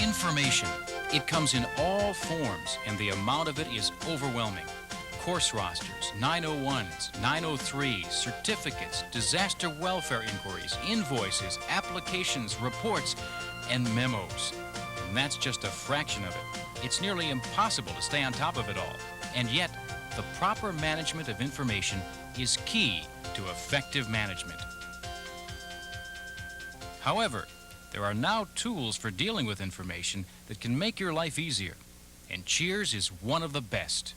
Information. It comes in all forms, and the amount of it is overwhelming. Course rosters, 901s, 903s, certificates, disaster welfare inquiries, invoices, applications, reports, and memos. And that's just a fraction of it. It's nearly impossible to stay on top of it all. And yet, the proper management of information is key to effective management. However, there are now tools for dealing with information that can make your life easier, and Cheers is one of the best.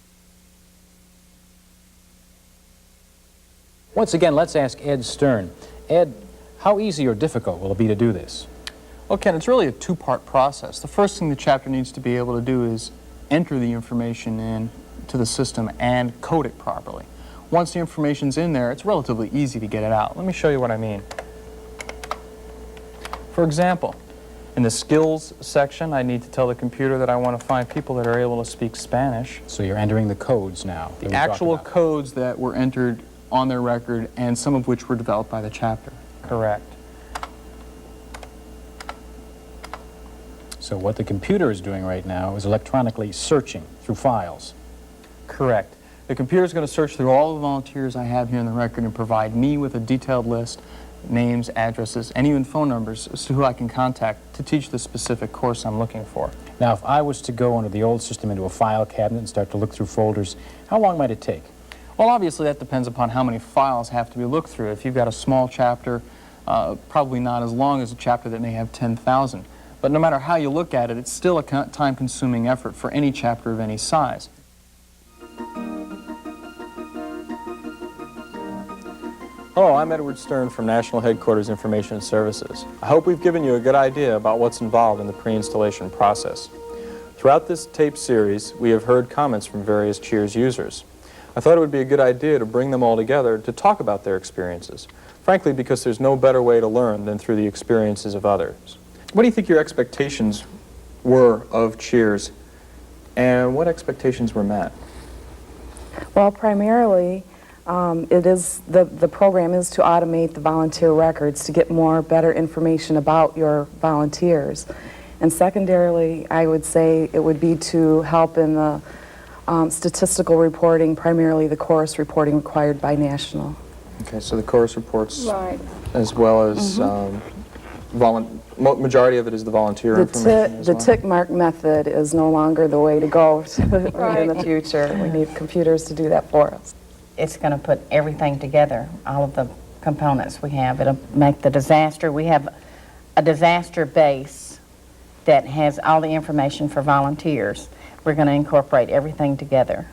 Once again, let's ask Ed Stern. Ed, how easy or difficult will it be to do this? Well, Ken, it's really a two-part process. The first thing the chapter needs to be able to do is enter the information into the system and code it properly. Once the information's in there, it's relatively easy to get it out. Let me show you what I mean. For example, in the skills section, I need to tell the computer that I want to find people that are able to speak Spanish. So you're entering the codes now. The actual codes that were entered on their record, and some of which were developed by the chapter. Correct. So what the computer is doing right now is electronically searching through files. Correct. The computer is going to search through all the volunteers I have here in the record and provide me with a detailed list, names, addresses, and even phone numbers as to who I can contact to teach the specific course I'm looking for. Now, if I was to go under the old system into a file cabinet and start to look through folders, how long might it take? Well, obviously that depends upon how many files have to be looked through. If you've got a small chapter, probably not as long as a chapter that may have 10,000. But no matter how you look at it, it's still a time-consuming effort for any chapter of any size. Hello, I'm Edward Stern from National Headquarters Information Services. I hope we've given you a good idea about what's involved in the pre-installation process. Throughout this tape series, we have heard comments from various Cheers users. I thought it would be a good idea to bring them all together to talk about their experiences, frankly because there's no better way to learn than through the experiences of others. What do you think your expectations were of Cheers, and what expectations were met? Well, primarily, the program is to automate the volunteer records to get better information about your volunteers. And secondarily, I would say it would be to help in the statistical reporting, primarily the chorus reporting required by National. Okay, so the chorus reports, right, as well as majority of it is the volunteer information as well. The tick mark method is no longer the way to go in the future. We need computers to do that for us. It's going to put everything together, all of the components we have. It'll make the disaster. We have a disaster base that has all the information for volunteers. We're going to incorporate everything together.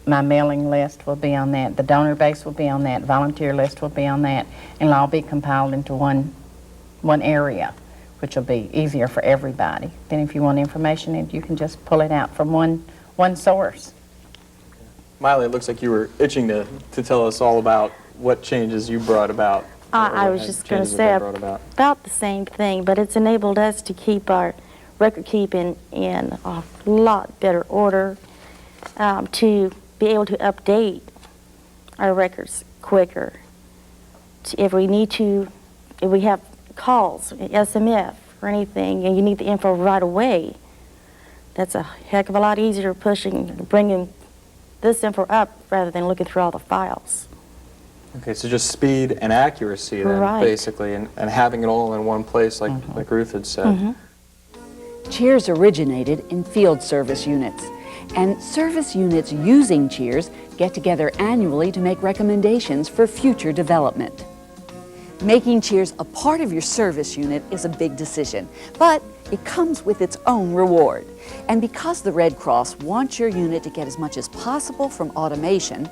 My mailing list will be on that. The donor base will be on that. Volunteer list will be on that. And it'll all be compiled into one area, which will be easier for everybody. Then if you want information, you can just pull it out from one source. Miley, it looks like you were itching to tell us all about what changes you brought about. I was just going to say about the same thing, but it's enabled us to keep our record keeping in a lot better order, to be able to update our records quicker. If we have calls, SMF, or anything, and you need the info right away, that's a heck of a lot easier bringing this info up rather than looking through all the files. Okay, so just speed and accuracy then, right, basically, and having it all in one place, like Ruth had said. Cheers originated in field service units, and service units using Cheers get together annually to make recommendations for future development. Making Cheers a part of your service unit is a big decision, but it comes with its own reward. And because the Red Cross wants your unit to get as much as possible from automation,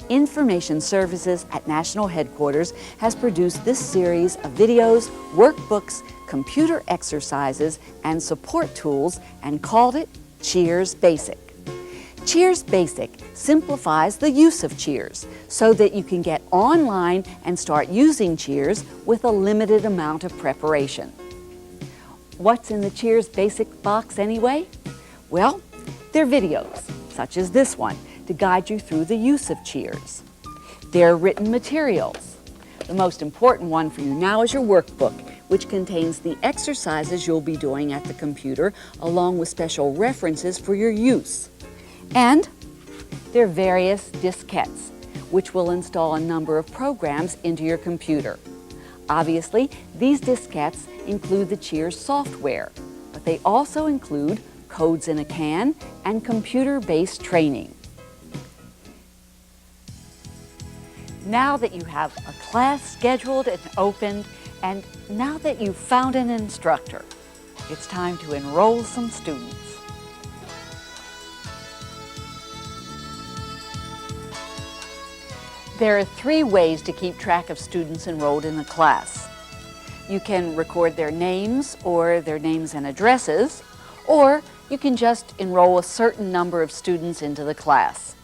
Information Services at National Headquarters has produced this series of videos, workbooks, computer exercises, and support tools and called it Cheers Basic. Cheers Basic simplifies the use of Cheers so that you can get online and start using Cheers with a limited amount of preparation. What's in the Cheers Basic box anyway? Well, they're videos, such as this one, to guide you through the use of Cheers. They're written materials. The most important one for you now is your workbook, which contains the exercises you'll be doing at the computer, along with special references for your use. And there are various diskettes, which will install a number of programs into your computer. Obviously, these diskettes include the Cheers software, but they also include codes in a can and computer-based training. Now that you have a class scheduled and opened, and now that you've found an instructor, it's time to enroll some students. There are 3 ways to keep track of students enrolled in a class. You can record their names or their names and addresses, or you can just enroll a certain number of students into the class.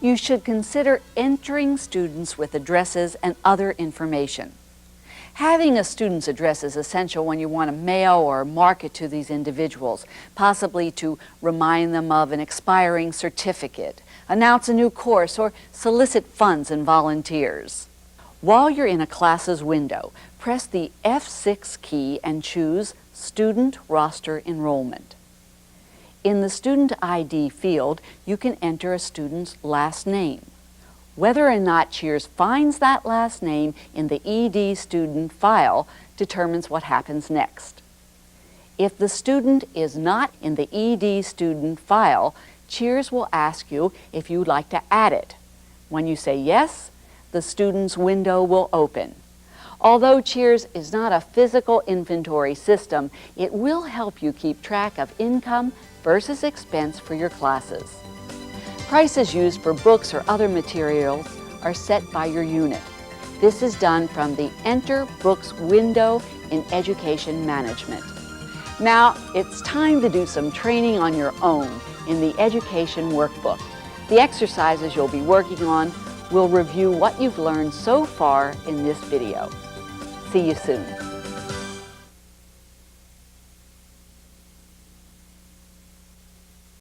You should consider entering students with addresses and other information. Having a student's address is essential when you want to mail or market to these individuals, possibly to remind them of an expiring certificate, announce a new course, or solicit funds and volunteers. While you're in a class's window, press the F6 key and choose Student Roster Enrollment. In the Student ID field, you can enter a student's last name. Whether or not Cheers finds that last name in the ED student file determines what happens next. If the student is not in the ED student file, Cheers will ask you if you'd like to add it. When you say yes, the student's window will open. Although Cheers is not a physical inventory system, it will help you keep track of income versus expense for your classes. Prices used for books or other materials are set by your unit. This is done from the Enter Books window in Education Management. Now, it's time to do some training on your own in the Education Workbook. The exercises you'll be working on will review what you've learned so far in this video. See you soon.